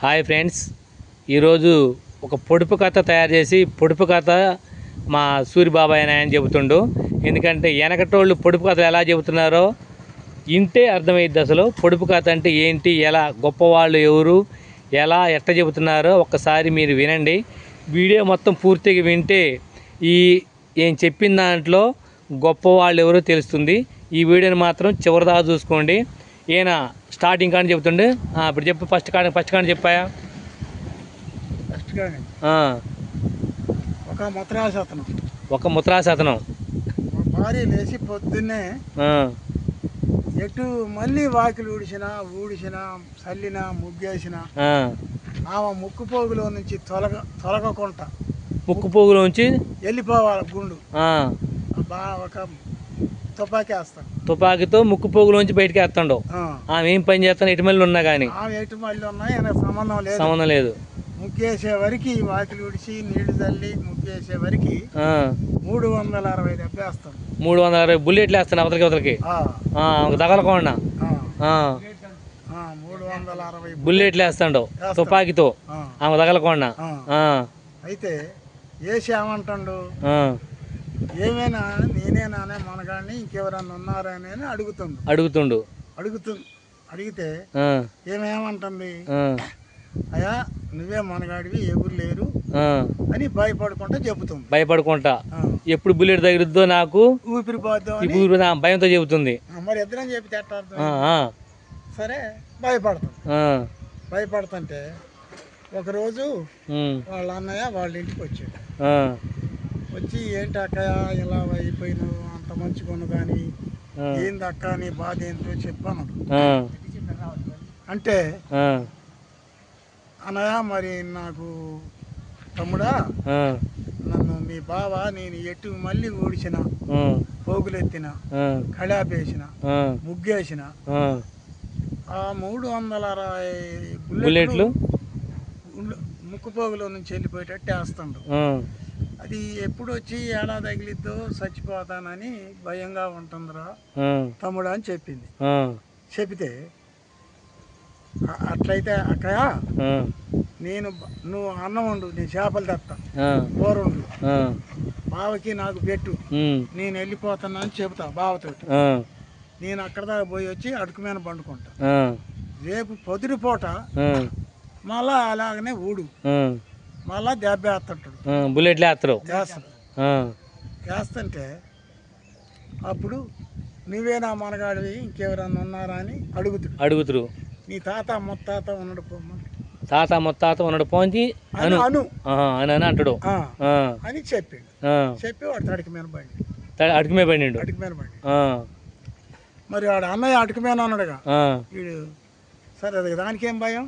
Hi friends, ఈరోజు ఒక పొడుపు కథ తయారు చేసి పొడుపు కథ మా సూరిబాబాయ్ అని చెబుతుండు. ఎందుకంటే వెనకటోళ్ళు పొడుపు కథలు ఎలా చెబుతున్నారో ఇంటే అర్థమైద్ది. అసలు పొడుపు కథ అంటే ఏంటి, ఎలా గొప్పవాళ్ళు ఎవరు, ఎలా ఎట్ట చెబుతున్నారో ఒక్కసారి మీరు వినండి. వీడియో మొత్తం పూర్తిగా వింటే ఏం చెప్పిన దాంట్లో గొప్పవాళ్ళు ఎవరో తెలుస్తుంది. ఈ వీడియోని మాత్రం చివరిదాకా చూసుకోండి. ఈయన స్టార్టింగ్ కానీ చెబుతుండే. ఇప్పుడు చెప్పు, ఫస్ట్ కానీ చెప్పాయా? ఫస్ట్ కానీ ఒక ముత్రాసతనం భార్య లేచి పొద్దున్నే ఎటు మళ్ళీ వాకిలు ఊడిసిన చల్లిన ముగ్గేసిన ఆమె ముక్కుపోగులో నుంచి తొలగకుండా ముక్కుపోగులో నుంచి వెళ్ళిపోవాలి గుండు. ఒక తుపాకీతో ముక్కుపోగులోంచి బయటకి వేస్తాడు. ఆమె ఏం పని చేస్తాను, ఎటుమల్లి ఉన్నా కానీ సంబంధం లేదు. ముగ్గేసే వరకు వాకిలి ఉడిచి నీళ్లు చల్లి ముగ్గేసే వరకు 360 దెబ్బేస్తాడు. 360 బుల్లెట్లు వేస్తాను అవతలకి తగలకుండా 360 బుల్లెట్లు వేస్తాడు తుపాకీతో ఆమె తగలకుండా. అయితే వేసి ఏమంటాడు, ఏమైనా నేనేనానే మనగాడిని ఇంకెవరన్నా ఉన్నారని అడుగుతుండు. అడిగితే ఏమేమంటుంది, అయ్యా నువ్వే మనగాడివి ఎవరు లేరు అని భయపడుకుంటా ఎప్పుడు బుల్లెట్ తగిలిద్దో నాకు ఊపిరిపోద్దాం భయంతో చెబుతుంది. మరి ఇద్దరం చెప్పి సరే భయపడుతుంటే ఒకరోజు వాళ్ళ అన్నయ్య వాళ్ళ ఇంటికి వచ్చాడు. వచ్చి ఏంటి అక్కయ్య ఇలా అయిపోయినావు, అంత మంచిగా కానీ ఏంది అక్క నీ బాధ ఏంటో చెప్పాను అంటే, అన్నయ్య మరి నాకు తమ్ముడా, నన్ను మీ బావ నేను ఎటు మళ్ళీ ఊడిచిన పోగులెత్తిన కళాపేసిన ముగ్గేసిన 360 బుల్లెట్లు ముక్కుపోగులో నుంచి వెళ్ళిపోయేటట్టు వేస్తాడు. అది ఎప్పుడు వచ్చి ఏడా తగిలిద్దో చచ్చిపోతానని భయంగా ఉంటుందిరా తమ్ముడు అని చెప్పింది. చెప్తే అట్లయితే అక్కయ్య నువ్వు అన్నం వండు, నేను చేపలు తెస్తా, కూర వండు, బావకి నాకు పెట్టు, నేను వెళ్ళిపోతాను అని చెబుతా బావతో. నేను అక్కడ దాకా పోయి వచ్చి అడుగు మీద పండుకుంటా. రేపు పొద్దుటి పూట మళ్ళా అలాగనే ఊడు, మళ్ళా దెబ్బ వేస్తుంటాడు, బుల్లెట్లు వేస్తుంటే అప్పుడు నువ్వేనా మనగాడివి ఇంకెవరన్నా ఉన్నారా అని అడుగుతురు. నీ తాత ముత్తాత ఉన్నాడు పోంచి అను అంటాడు అని చెప్పి వాడు అటుకు మీద పడి. మరి వాడు అన్నయ్య అటుకు మీద అన్నాడుగా, వీడు సరే అది దానికేం భయం.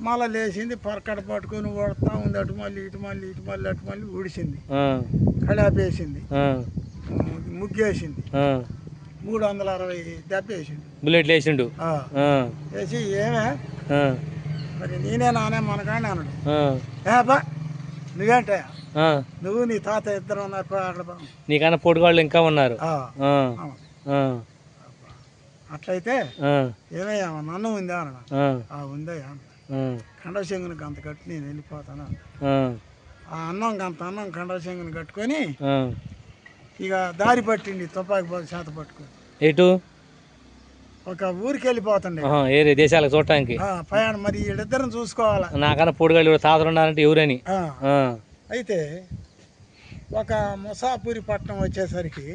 మళ్ళా లేచింది, పరకడ పట్టుకొని ఓడుతా ఉంది, అటు మళ్ళీ ఊడిసింది, కళాపేసింది, ముగ్గేసింది, 360 దెబ్బ వేసిండు, బుల్లెట్లు వేసిండు. వేసి ఏమే మరి నేనే నానే మనగానే అన్నాడు. బా నువ్వేంటే నువ్వు నీ తాత ఇద్దరు ఉన్నారు అక్కడ, నీకన్నా పొడిగాళ్ళు ఇంకా ఉన్నారు. అట్లయితే ఏమయ్యా నన్ను ఉందా అన్నాడు. ఉందయ్యా, కండశంగుని గంత కట్టి నేను వెళ్ళిపోతాను. ఆ అన్నం కండశంగుని కట్టుకొని ఇక దారి పట్టిండి, తుపాకి చేత పట్టుకొని ఎటు ఒక ఊరికి వెళ్ళిపోతుండే, ఏరే దేశాలకు చూడటానికి ప్రయాణం. మరి వీళ్ళిద్దరిని చూసుకోవాలా, నాకన్నా పొడిగాళ్ళు తాతలు ఉన్నారంటే ఎవరని. అయితే ఒక ముసాపూరి పట్టణం వచ్చేసరికి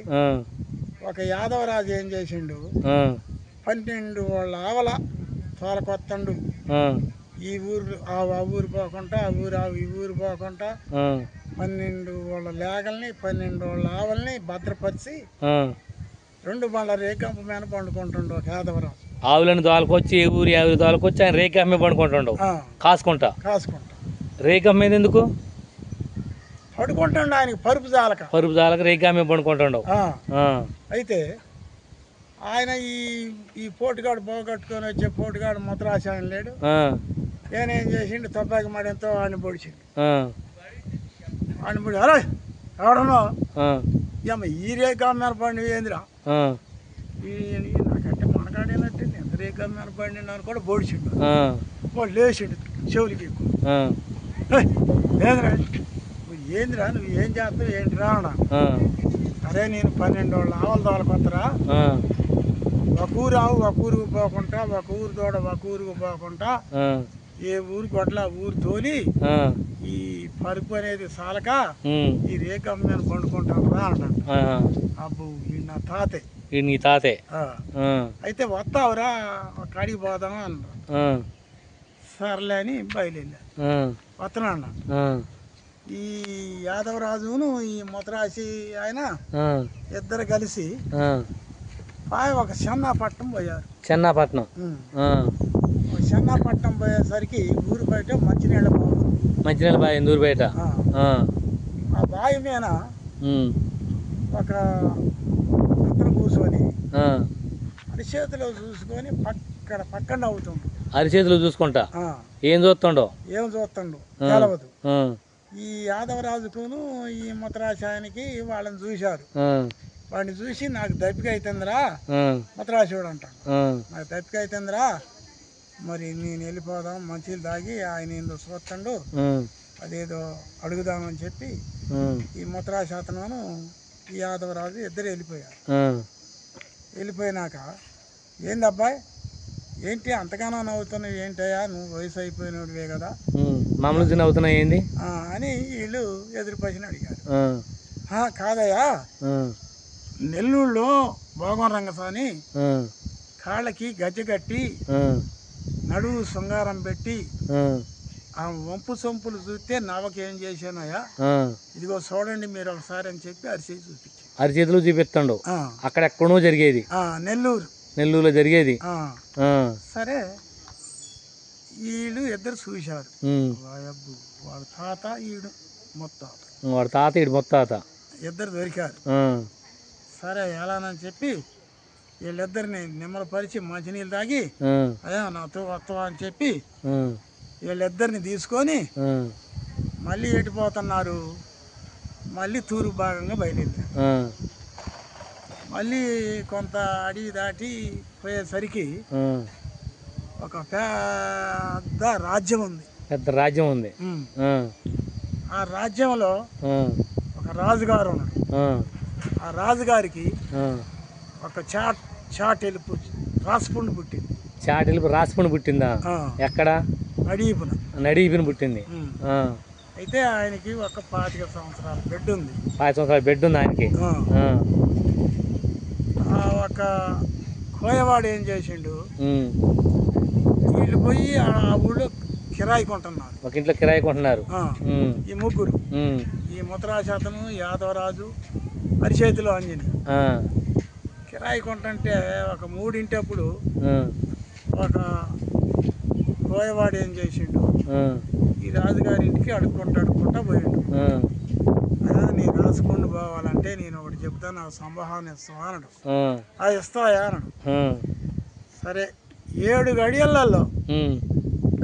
ఒక యాదవరాజు ఏం చేసిండు, 12 వాళ్ళ ఆవల తోలకొత్తండు. ఈ ఊరు ఆ ఊరు పోకుండా ఈ ఊరు పోకుండా 12 వాళ్ళ లేగల్ని 12 వాళ్ళ ఆవల్ని భద్రపరిచి 2 బండ్ల రేకంప మీద పండుకుంటుండు ఒక యాదవరాజు. ఆవులను దోలకొచ్చి ఎవరు దోలకొచ్చి ఆయన రేఖ మీద పండుకుంటుండవు కాసుకుంటా. రేఖ మీద ఎందుకు పడుకుంటుండ, ఆయనకి పరుపు జాలక రేఖ మీద పండుకుంటుండవు. అయితే ఆయన ఈ పోటుగాడు పోగొట్టుకొని వచ్చే పోటుగాడు ముద్రాశాయం లేడు, నేనేం చేసిండు తుపాకి మడంతో వాడిని పొడిచిండు. అరే ఎవడనో ఈ రేఖ మీద పండి ఏందిరా, నాకంటే మనగాడేనట్టు ఎంత రేఖ మీద పండి అని కూడా పొడిచిండు. వాడు లేచిండు చెవులకి ఎక్కువ. ఆ, లేదురా నువ్వు ఏందిరా, నువ్వు ఏం చేస్తావు ఏంటిరా అన్నా. ఆ, అరే నేను 12 రోజులు ఆవలు తోలకొత్తరా, ఆ, ఒక ఊరు ఆవు ఒక ఊరుకు పోకుండా, ఒక ఊరు దూడ ఒక ఊరుకు పోకుండా, ఆ, ఏ ఊరు గొడ్ల ఊరు తోలి ఆ, ఈ పరుపు అనేది సాలక ఉమ్, ఈ రేఖమ్మ మీద పండుకుంటాను రా అన్నాడు. ఆ, అబ్బు ఈ నా తాతే. ఈ నీ తాతే. ఆ. ఆ, అయితే వస్తావురా కాడికి పోదామా అన్నారు. ఆ, సర్లే అని బయలుదేరా. ఆ, వస్తున్నా అన్న. ఆ, ఈ యాదవరాజును ఈ ముతరాశి ఆయన ఆ, ఇద్దరు కలిసి ఆ, ఒక చెన్నాపట్నం పోయారు. చెన్నాపట్నం. ఆ, ఒక చెన్నాపట్నం పోయేసరికి ఊరు బయట మంచినీళ్ళ బాగు. మంచినీళ్ళ బావి ఉంది ఊరు బయట. ఆ, ఆ బావి మీద ఉమ్, ఒక అతను కూర్చొని ఆ, అరిచేతిలో చూసుకొని పక్కన నవ్వుతుండు. అరిచేతులు చూసుకుంటా ఏం చూస్తుండో, ఏం చూస్తుండు తెలవదు. ఆ, ఈ యాదవరాజుకును ఈ ముతరాశానికి వాళ్ళని చూశారు. ఆ, వాడిని చూసి నాకు దప్పిక అవుతుందిరా, ఆ, ముతరాశివాడు అంటాడు, ఆ, నాకు దప్పిక అవుతుందిరా, మరి నేను వెళ్ళిపోదాం మంచిలు తాగి ఆయన ఏందో చూస్తాడు, ఆ, అదేదో అడుగుదామని చెప్పి ఆ, ఈ ముతరాశి అతను ఈ యాదవరాజు ఇద్దరు వెళ్ళిపోయారు. ఆ, వెళ్ళిపోయినాక ఏంది అబ్బాయి ఏంటి అంతగానో నవ్వుతున్నావు ఏంటయ్యా, నువ్వు వయసు అయిపోయినవే కదా మామూలు నవ్వుతున్నాయి ఏంది అని వీళ్ళు ఎదురు పసిని అడిగారు. ఆ, కాదయ్యా, ఆ, నెల్లూరులో భోగం రంగసాని ఆ, కాళ్ళకి గజ్జె కట్టి ఆ, నడువు శృంగారం పెట్టి ఆ, ఆ వంపు సొంపులు చూస్తే నవకేం చేశానయ్యా, ఆ, ఇదిగో చూడండి మీరు ఒకసారి అని చెప్పి అరిసి చూపించాను. అరిచేతులు చూపిస్తాడు. అక్కడెక్కడో జరిగేది, నెల్లూరు నెల్లూరులో జరిగేది. ఆ, సరే వీళ్ళు ఇద్దరు చూశారు. ఉమ్, వాడు తాత ఈడు ముత్తాత, వాడు తాత ఈడు ముత్తాత ఇద్దరు దొరికారు. ఆ, సరే ఎలానని చెప్పి వీళ్ళిద్దరిని నిమ్మలపరిచి మంచినీళ్ళు తాగి ఆ, అయ్యా నాతో వస్తావా అని చెప్పి ఆ, వీళ్ళిద్దరిని తీసుకొని ఆ, మళ్ళీ ఎటుపోతున్నారు, మళ్ళీ తూర్పు భాగంగా బయలుదేరారు. ఆ, మళ్ళీ కొంత అడవి దాటి పోయేసరికి ఆ, ఒక పెద్ద రాజ్యం ఉంది. పెద్ద రాజ్యం ఉంది. ఆ, ఆ రాజ్యంలో ఆ, ఒక రాజుగారు ఉన్నాడు. ఆ, ఆ రాజుగారికి ఆ, ఒక చాటెలుపు రాసుపుండు పుట్టింది. చాటిల్పు రాసుకుని పుట్టిందా? ఎక్కడ? నడీపున. నడీపున పుట్టింది. ఆ, అయితే ఆయనకి ఒక 25 సంవత్సరాల బెడ్ ఉంది. 5 సంవత్సరాల బెడ్ ఉంది ఆయనకి. ఆ, ఒక కోయవాడు ఏం చేసిండు, ఉమ్, వీళ్ళు పోయి ఆ ఊళ్ళో కిరాయి కొంటున్నారు. ఒక ఇంట్లో కిరాయి కొంటున్నారు. ఉమ్, ఈ ముగ్గురు, ఉమ్, ఈ ముతరాశాతను, యాదవరాజు, అరిచేతిలో అంజని ఆ, కిరాయి కొంటుంటే ఒక 3 ఆ, ఒక కోయవాడు ఏం చేసిండు, ఆ, ఈ రాజుగారి ఇంటికి అడుక్కుంటా పోయిండు. ఆ, అయ్యా నీ రాసుకుంటూ పోవాలంటే నేను ఒకటి చెప్తాను, నాకు సంభావన ఇస్తావా అన్నాడు. ఆ, అది ఇస్తాయా అన్నాడు. ఆ, సరే 7 గడియలలో ఉమ్,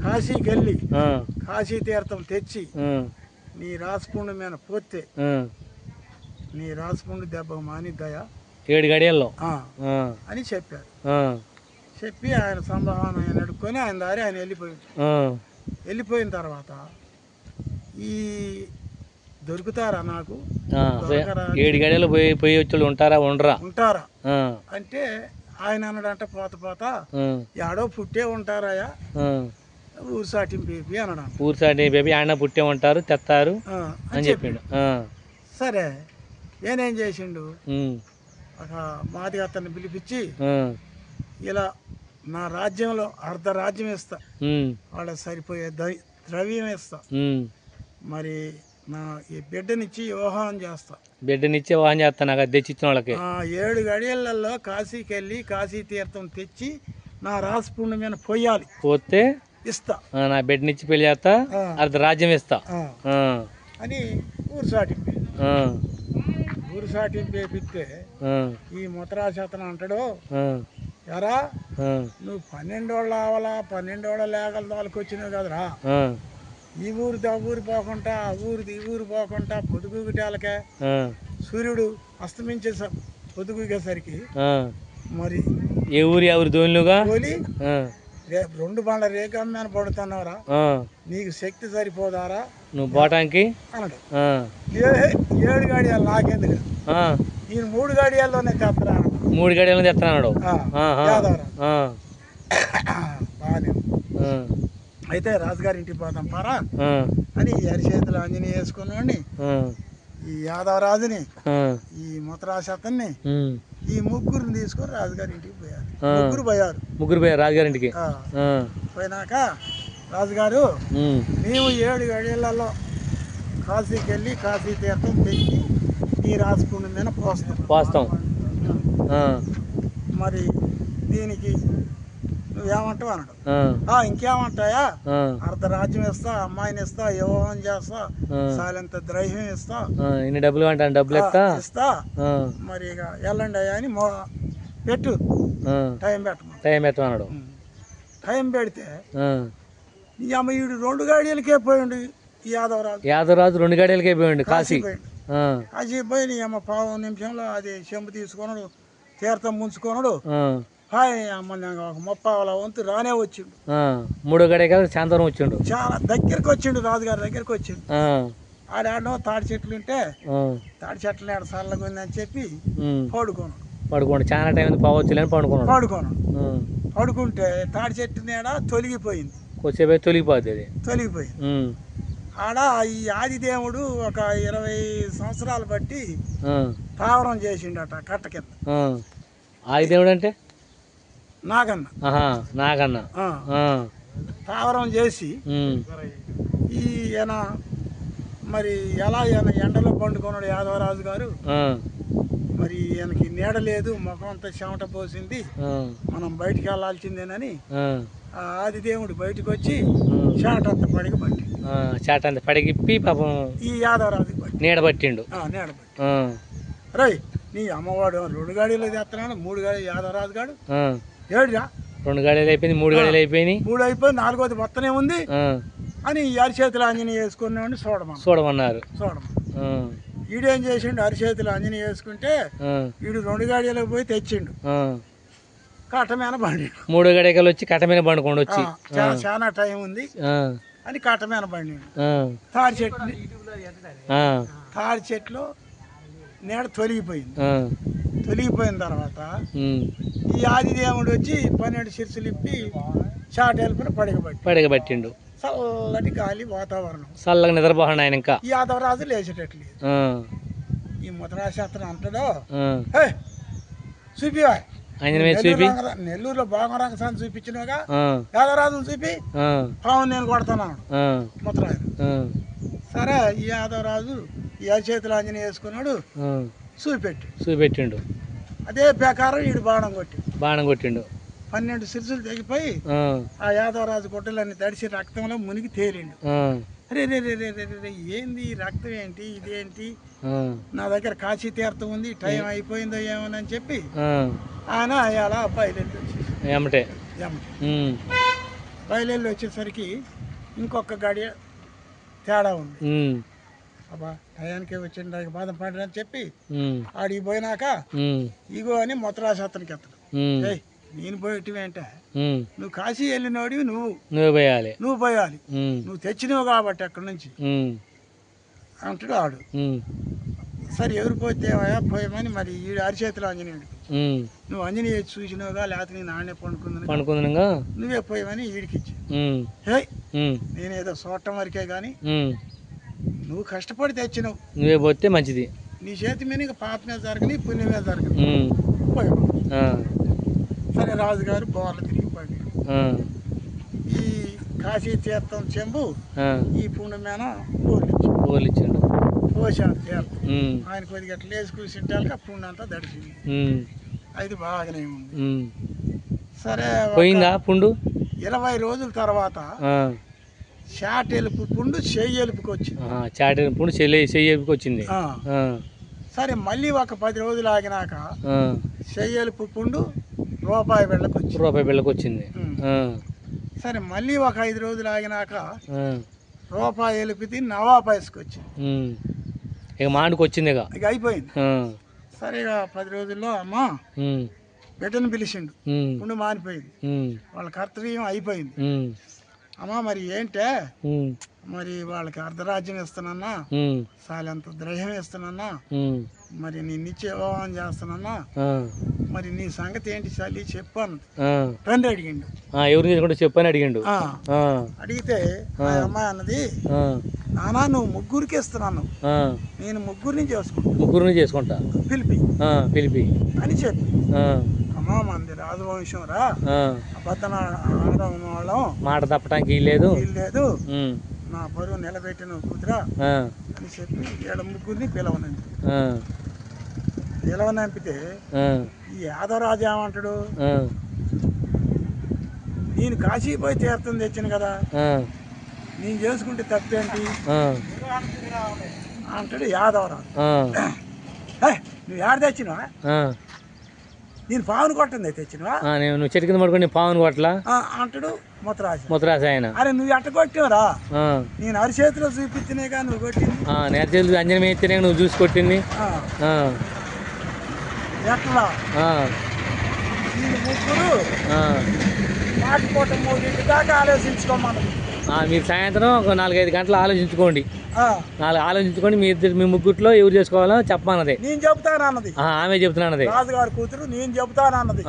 కాశీకి వెళ్ళి ఆ, కాశీ తీర్థం తెచ్చి ఆ, నీ రాసుపుండు మీద పోతే ఆ, నీ రాసుపుండు దెబ్బ మానిద్దయా 7 గడియల్లో అని చెప్పారు. ఆ, చెప్పి ఆయన సంభావన ఆయన అడుక్కొని ఆయన దారి ఆయన వెళ్ళిపోయింది. ఆ, వెళ్ళిపోయిన తర్వాత ఈ దొరుకుతారా నాకు, ఆ, 7 గడియలు పోయి వచ్చి ఉంటారా ఉండరా ఉంటారా ఆ, అంటే ఆయన అన్నాడంట పోత ఆ, ఆడో పుట్టే ఉంటారాయా, ఆ, ఊరు సాటింపేపి అన్నాడు. ఊరు సాటి బేబీ ఆయన పుట్టే ఉంటారు తెస్తారు అని చెప్పిండు. సరే నేనేం చేసిండు, ఉమ్, ఒక మాది అతన్ని పిలిపించి ఆ, ఇలా నా రాజ్యంలో అర్ధ రాజ్యం ఇస్తా, ఉమ్, వాళ్ళకి సరిపోయే ద్రవ్యం ఇస్తా, ఉమ్, మరి నా ఈ బిడ్డనిచ్చి వివాహం చేస్తా, బిడ్డనిచ్చే వాహనం చేస్తాను నాకు తెచ్చిచ్చిన వాళ్ళకి. 7 గడియలలో కాశీకి వెళ్ళి కాశీ తీర్థం తెచ్చి నా రాసుపుండు మీద పోయాలి, పోతే ఇస్తా, నా బిడ్డనిచ్చి పెళ్లి చేస్తా, అర్ధ రాజ్యం ఇస్తా అని ఊరు సాటింపే. ఆ, ఊరు సాటింపేపిస్తే ఆ, ఈ ముతరాశాతన అంటాడు, ఆ, ఎరా ఆ, నువ్వు 12 ఏళ్ళు ఆవలా 12 ఏళ్ళ లేగల దానికి వచ్చినావు కదరా, ఆ, ఈ ఊరు ఆ ఊరు పోకుండా ఆ ఊరిది ఈ ఊరు పోకుండా పొదుగుటేలకే ఆ, సూర్యుడు అస్తమించే పొదుగుగేసరికి ఆ, మరి ఏ ఊరి ధోనిలుగా పోలి రేపు 2 బండ్ల రేగమ్మాను పడుతున్నావురా, ఆ, నీకు శక్తి సరిపోదారా నువ్వు పోవటానికి అన్నాడు. ఆ, 7 గాడియాలు నాకెందుకు, ఆ, నేను 3 గాడియాల్లోనే తెత్తరా 3 గడియలు తెస్తున్నాడు. యాదవరా. బాగానే అయితే రాజుగారి ఇంటికి పోతాం పారా అని అరిచేతులు ఆంజనేయ వేసుకున్నాడిని, ఈ యాదవరాజుని, ఈ ముత్తరాశతన్ని, ఈ ముగ్గురిని తీసుకొని రాజుగారి ఇంటికి పోయారు. ముగ్గురు పోయారు రాజుగారింటికి. పోయినాక రాజుగారు మేము 7 గడియలలో కాశీకి వెళ్ళి కాశీ తీర్థం పెట్టి ఈ రాజుకుండి మీద పోస్తాం, మరి దీనికి నువ్వేమంటావు అన్నాడు. ఇంకేమంటాయా, అర్ధరాజ్యం ఇస్తా, అమ్మాయిని ఇస్తా, వివాహం చేస్తా, సాలంత ద్రైహ్యం ఇస్తా, ఇన్ని డబ్బులు అంటాను, డబ్బులు ఇస్తా, మరి ఇక వెళ్ళండి అయ్యా అని పెట్టు, టైం పెట్టమన్నాడు. టైం పెడితే ఈ అమ్మాయిడు 2 గాడియలకే పోయిండు. ఈ యాదవరాజు 2 గడియలకే పోయిండు కాశీ. కాశీ పోయి నీ అమ్మ 15 నిమిషంలో అది చెంబు తీసుకున్నాడు, తీర్థం ముంచుకున్నాడు. హాయ్ అమ్మ, ఒక 30 వంతు రానే వచ్చిండు. 3వ గడియ కదా శాంతవరం వచ్చిండు. చాలా దగ్గరికి వచ్చిండు, రాజుగారి దగ్గరికి వచ్చిండు. ఆడాడో తాడి చెట్లు ఉంటే తాడి చెట్లు ఆడ చల్లగా ఉందని చెప్పి పడుకోండి, చాలా టైం పోవచ్చులేని పడుకున్నాడు. పడుకుంటే తాడి చెట్టు నీడ తొలగిపోయింది, కొద్దిసేపు తొలగిపోద్ది. ఆడ ఈ ఆదిదేవుడు ఒక 20 సంవత్సరాలు బట్టి తావరం చేసిండట కట్ట కింద. ఆదిదేవుడు అంటే నాగన్న తావరం చేసి ఈయన మరి ఎలా ఈయన ఎండలో పండుకున్నాడు యాదవరాజు గారు. మరి ఈయనకి నీడ లేదు, ముఖం అంతా చెమట పోసింది, మనం బయటికి వెళ్ళాల్సిందేనని ఆదిదేవుడు బయటకు వచ్చి చాటంత పడిగిప్పి పాపం ఈ యాదవరాజు నీడ పట్టిండు. రై నీ అమ్మవాడు 2 గాడిలో తెస్తున్నాడు, 3 గాడి యాదవరాజు గాడు ఏడురా, 2 గాడిలు అయిపోయింది, 3 గాడిలు అయిపోయినాయి, 3 అయిపోయి 4వది మొత్తనే ఉంది అని అరిచేతులు ఆంజనేయ వేసుకున్నాడు. చూడమన్నారు. ఈడేం చేసిండు, అరిచేతులు ఆంజనేయ వేసుకుంటే వీడు 2 గాడిలకు పోయి తెచ్చిండు, కట్టమైన బండి. 3వ గడియలు వచ్చి కట్టమైన బండుకోండి వచ్చి చాలా టైం ఉంది అని కట్టమైన బండి. తాడి చెట్లు నీడ తొలగిపోయింది. తొలగిపోయిన తర్వాత ఈ ఆదిదేవుడు వచ్చి 12 శిరసులు ఇప్పి చాటేలుపున పడగబట్టిండు. చల్లటి గాలి వాతావరణం, చల్లగా నిద్రపోహండి ఆయన. ఇంకా ఈ యాదవరాజు లేచేటట్లేదు. ఈ ముత్తరాశాస్త్రం అంటాడో చూపి నెల్లూరులో బాగా సార్లు చూపించినగా యాదవరాజును చూపి పావును నేను కొడతాను ముత్తరాజు. సరే ఈ యాదవరాజు ఈ అరిచేతులు ఆంజనేయ వేసుకున్నాడు, చూపెట్టిండు. అదే ప్రకారం వీడు బాణం కొట్టిండు. 12 శిరసులు తెగిపోయి ఆ యాదవరాజు గుడ్డలన్నీ తడిసి రక్తంలో మునిగి తేలిండు. అరే రే రే రే రే ఏంది రక్తం ఏంటి, ఇదేంటి, నా దగ్గర కాశీ తీర్థం ఉంది, టైం అయిపోయిందో ఏమోనని చెప్పి ఆయన అలా బయలుదేరి వచ్చేసరికి ఇంకొక గడియ తేడా ఉంది. అబ్బా టయానికే వచ్చిండు, బాధ పడని చెప్పి ఆడికి పోయినాక ఇగో అని ముత్తరాశాస్త్రానికి ఎత్తడు. నేను పోయేటివేంటే నువ్వు కాశీ వెళ్ళినోడివి, నువ్వు పోయాలి, నువ్వు తెచ్చినవు కాబట్టి అక్కడి నుంచి అంటాడు ఆడు. సరే ఎవరు పోతేవయా పోయామని మరి ఈ అరిచేతులు ఆంజనేయుడు, నువ్వు ఆంజనేయ చూసినావుగా, లేకపోతే నేను ఆడనే పండుకుందా, నువ్వే పోయామని ఈడికిచ్చి, హే నేనేదో చూడటం వరకే గాని నువ్వు కష్టపడి తెచ్చినావు, నువ్వే పోతే మంచిది, నీ చేతి మీద పాపమే జరగని పుణ్యమే జరగని పోయావు. సరే రాజుగారు బోర్లు తిరిగి పడ్డాడు. ఈ కాశీ తీర్థం చెంబు ఈ పుణ్యమేన పోలిచ్చాడు, పోసాడు తీర్థం. ఆయన కొద్దిగా అట్లా లేచి కూర్చుంటాక పుణ్యం అంతా దడిచింది. అది బాగానే ఉంది. సరే పోయిందా పుండు? 20 రోజుల తర్వాత చాటెలుపు పుండు చెయ్యెలుపుకి వచ్చింది. చాటెలుపు పుండు చెయ్యెలుపుకి వచ్చింది. సరే మళ్ళీ ఒక 10 రోజులు ఆగినాక చెయ్యెలుపు పుండు రూపాయి బిళ్ళకి వచ్చింది. సరే మళ్ళీ ఒక 5 రోజులు ఆగినాక రూపాయి ఎలుపుది నవాపాయసుకు వచ్చింది. ఇక మాండుకు వచ్చింది, ఇక అయిపోయింది. సరే ఇక 10 రోజుల్లో అమ్మా బిడ్డను పిలిచిండు. ఉండి మానిపోయింది. వాళ్ళ కర్తవ్యం అయిపోయింది. అమ్మా మరి ఏంటే మరి వాళ్ళకి అర్ధరాజ్యం ఇస్తానన్నా, సాలంత ద్రహ్యం ఇస్తానన్నా, మరి నిన్నిచ్చి వివాహం చేస్తానన్నా, మరి నీ సంగతి ఏంటి చల్లి చెప్పు అన్నది. తండ్రి అడిగిండు. ఎవరు చెప్పని అడిగిండు. అడిగితే ఆ అమ్మాయి అన్నది, నానా నువ్వు ముగ్గురికి ఇస్తున్నాను, నేను ముగ్గురిని చేసుకుంటా పిలిపి అని చెప్పి, అమ్మా మంది రాజవంశం రా, అబద్ధం వాళ్ళం, మాట తప్పడానికి లేదు, నా బరువు నిలబెట్టిన కూతురా అని చెప్పి వీళ్ళ ముగ్గురిని పిలవనంపితే ఈ యాదవరాజు ఏమంటాడు, నేను కాశీ పోయి తీర్థం తెచ్చాను కదా, నేను చేసుకుంటే తప్పేంటి అంటాడు యాదవరాజు. నువ్వు ఏడ తెచ్చినవా, నేను పావును కొట్టింది తెచ్చినవా, నువ్వు చెట్టు కింద పడుకొని పావును కొట్టలా అంటాడు ముత్తరాజు ఆయన. అరే నువ్వు ఎట్ట కొట్టావురా, నేను అరిచేతిలో చూపించినాక నువ్వు కొట్టింది, నేర్చేతులు అంజనం వేస్తేనే నువ్వు చూసి కొట్టింది ఎట్లా, ముగ్గురు నాటిపోట 3 దాకా ఆలోచించుకోమన్నది. మీరు సాయంత్రం ఒక 4-5 గంటలు ఆలోచించుకోండి, ఆలోచించుకోండి మీ ముగ్గురులో ఎవరు చేసుకోవాలో చెప్పమన్నది. నేను చెబుతానన్నది, ఆమె చెప్తున్నానది, రాజుగారి కూతురు నేను చెబుతానన్నది.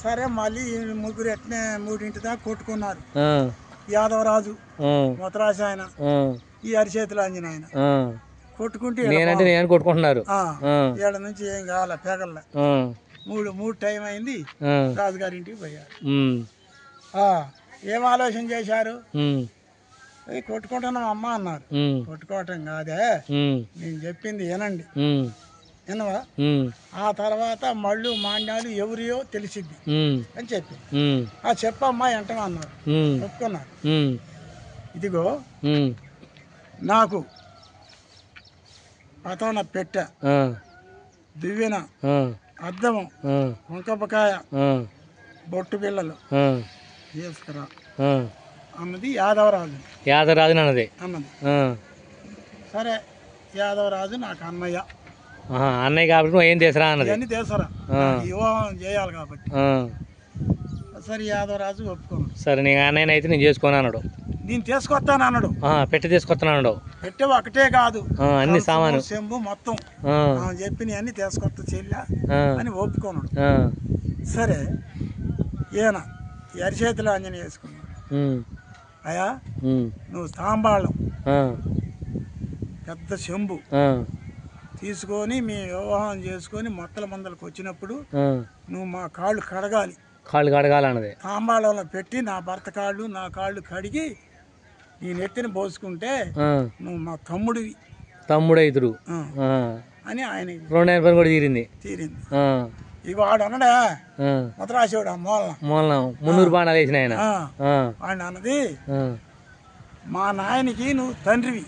సరే మళ్ళీ ముగ్గురు ఎట్నే 3 దాకా కొట్టుకున్నారు. యాదవరాజు, ముత్తరాజు ఆయన, ఈ అరిచేతులు అంజన ఆయన కొట్టుకుంటే నేను కొట్టుకుంటున్నారు. ఏళ్ళ నుంచి ఏం కావాల పెగల 3 టైం అయింది. రాజుగారి ఇంటికి పోయారు. ఏం ఆలోచన చేశారు, కొట్టుకుంటున్నాం అమ్మ అన్నారు. కొట్టుకోవటం కాదే, నేను చెప్పింది వినండి, వినవా, ఆ తర్వాత మళ్ళు మాండ్యాలు ఎవరియో తెలిసిద్ది అని చెప్పి చెప్పమ్మా ఎంటమా అన్నారు. ఒప్పుకున్నారు. ఇదిగో నాకు పతాన పెట్టె, దువ్వెన, అద్దము, వంకపకాయ, బొట్టు పిల్లలు తీసుకురా అన్నది యాదవరాజు. అన్నది. సరే యాదవరాజు నాకు అన్నయ్య కాబట్టి నువ్వు ఏం తీసురా అన్నది. అన్ని తీసురా, వివాహం చేయాలి కాబట్టి. సరే యాదవరాజు ఒప్పుకున్నాడు. సరే నీ అన్నయ్య అయితే నేను చేసుకోను అన్నాడు. నేను తీసుకొస్తాను అన్నాడు. పెట్టె తీసుకొస్తాను అన్నాడు. పెట్టె ఒకటే కాదు, అన్ని సామాను చెంబు మొత్తం చెప్పి అన్ని తీసుకొస్తా చెల్లా అని ఒప్పుకున్నాడు. సరే ఈయన అరిచేతిలో అంజని వేసుకున్నాడు. అయ్యా నువ్వు తాంబాళం పెద్ద చెంబు తీసుకొని మీ వివాహం చేసుకొని మొత్తల మందలకు వచ్చినప్పుడు నువ్వు మా కాళ్ళు కడగాలన్నది. తాంబాళంలో పెట్టి నా భర్త కాళ్ళు నా కాళ్ళు కడిగి నీ నెత్తిని పోసుకుంటే నువ్వు మా తమ్ముడైతుడు అని ఆయన 2 కూడా తీరింది. ఇక వాడు అన్నాడా ముత్తరాశివాడు మూలన 300 బాణాలు వేసిన ఆయన. వాడిని అన్నది, మా నాయనకి నువ్వు తండ్రివి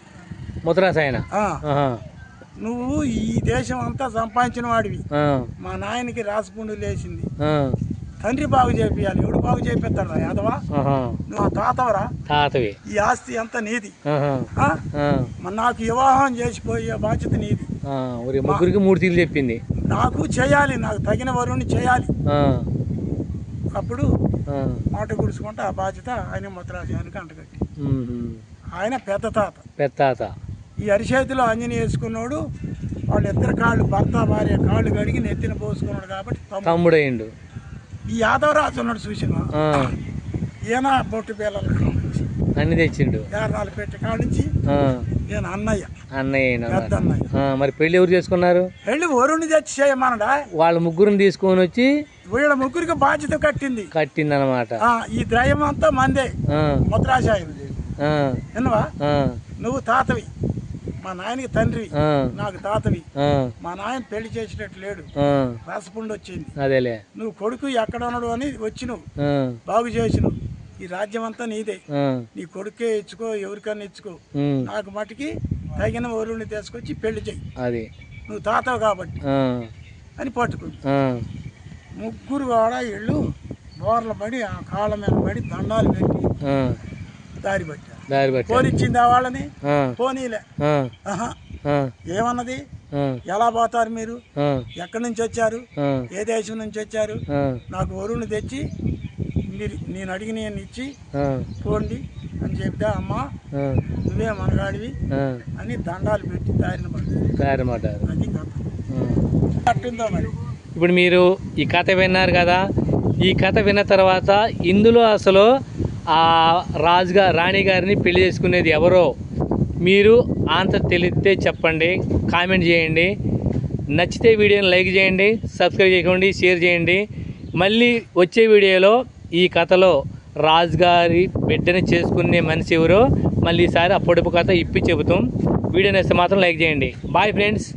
ముత్తరాశి ఆయన, నువ్వు ఈ దేశం అంతా సంపాదించిన వాడివి, మా నాయనకి రాసపుండు లేచింది, తండ్రి బాగు చేపియాలి. ఎవడు బాగు చేపిస్తాడు యాదవా, నువ్వు తాతవరా, తాతవి, ఈ ఆస్తి అంతా నీది, నాకు వివాహం చేసిపోయే బాధ్యత నీది. ముగ్గురికి 3 తీర్లు చెప్పింది. నాకు చేయాలి, నాకు తగిన వరుణ్ణి చేయాలి. అప్పుడు మాట గుడుచుకుంటే ఆ బాధ్యత ఆయన ముత్తరాజు ఆయనకి అంటగట్టి. ఆయన పెద్ద తాత. ఈ అరిచేతిలో అంజని వేసుకున్నాడు. వాళ్ళిద్దరు కాళ్ళు భర్త భార్య కాళ్ళు కడిగి నెత్తిన పోసుకున్నాడు కాబట్టి తమ్ముడైండు. ఈ యాదవరాజు ఉన్నాడు చూసిన ఈయన బొట్టు పిల్లలు అన్ని తెచ్చిండు. ఏర్నాలు పెట్టే కాడ నుంచి ఈయన అన్నయ్య. పెద్ద అన్నయ్య. మరి పెళ్లి ఎవరు చేసుకున్నారు? పెళ్లి వరుణ్ణి తెచ్చి చేయమనడా. వాళ్ళ ముగ్గురిని తీసుకొని వచ్చి వీళ్ళ ముగ్గురికి బాధ్యత కట్టింది అన్నమాట. ఈ ద్రయం అంతా మందే, ముత్తరాజాయం. విన్నవా, నువ్వు తాతవి, మా నాయనకి తండ్రి, నాకు తాతవి. మా నాయన పెళ్లి చేసేటట్టు లేడు, రాసపుండు వచ్చింది. అదేలే, నువ్వు కొడుకు ఎక్కడ ఉన్నాడు అని వచ్చి నువ్వు బాగు చేసినావు. ఈ రాజ్యం అంతా నీదే, నీ కొడుకే ఇచ్చుకో, ఎవరికన్నా ఇచ్చుకో, నాకు మటుకి తగిన వరుణ్ణి తీసుకొచ్చి పెళ్లి చెయ్యి, అది నువ్వు తాతవు కాబట్టి అని పట్టుకుంది. ముగ్గురు కూడా ఇళ్ళు బోర్ల పడి ఆ కాళ్ళ మీద పడి దండాలు పెట్టి దారి పట్టారు. పోనిచ్చింది ఆ వాళ్ళని, పోనీలే. ఏమన్నది, ఎలా పోతారు మీరు, ఎక్కడి నుంచి వచ్చారు, ఏ దేశం నుంచి వచ్చారు, నాకు వరుణ్ తెచ్చి మీరు నేను అడిగిన ఇచ్చి పోండి అని చెప్తే అమ్మా నువ్వే మనగాడివి అని దండాలు పెట్టి దారిన పడ్డారు. అది కథ అట్టుందో మరి. ఇప్పుడు మీరు ఈ కథ విన్నారు కదా, ఈ కథ విన్న తర్వాత ఇందులో అసలు ఆ రాణి గారిని పెళ్లి చేసుకునేది ఎవరో మీరు ఆన్సర్ తెలిస్తే చెప్పండి, కామెంట్ చేయండి. నచ్చితే వీడియోని లైక్ చేయండి, సబ్స్క్రైబ్ చేసుకోండి, షేర్ చేయండి. మళ్ళీ వచ్చే వీడియోలో ఈ కథలో రాజుగారి బిడ్డని చేసుకునే మనిషి ఎవరో మళ్ళీ ఈసారి ఆ పొడుపు కథ ఇప్పి చెబుతాం. వీడియో నచ్చితే మాత్రం లైక్ చేయండి. Bye friends.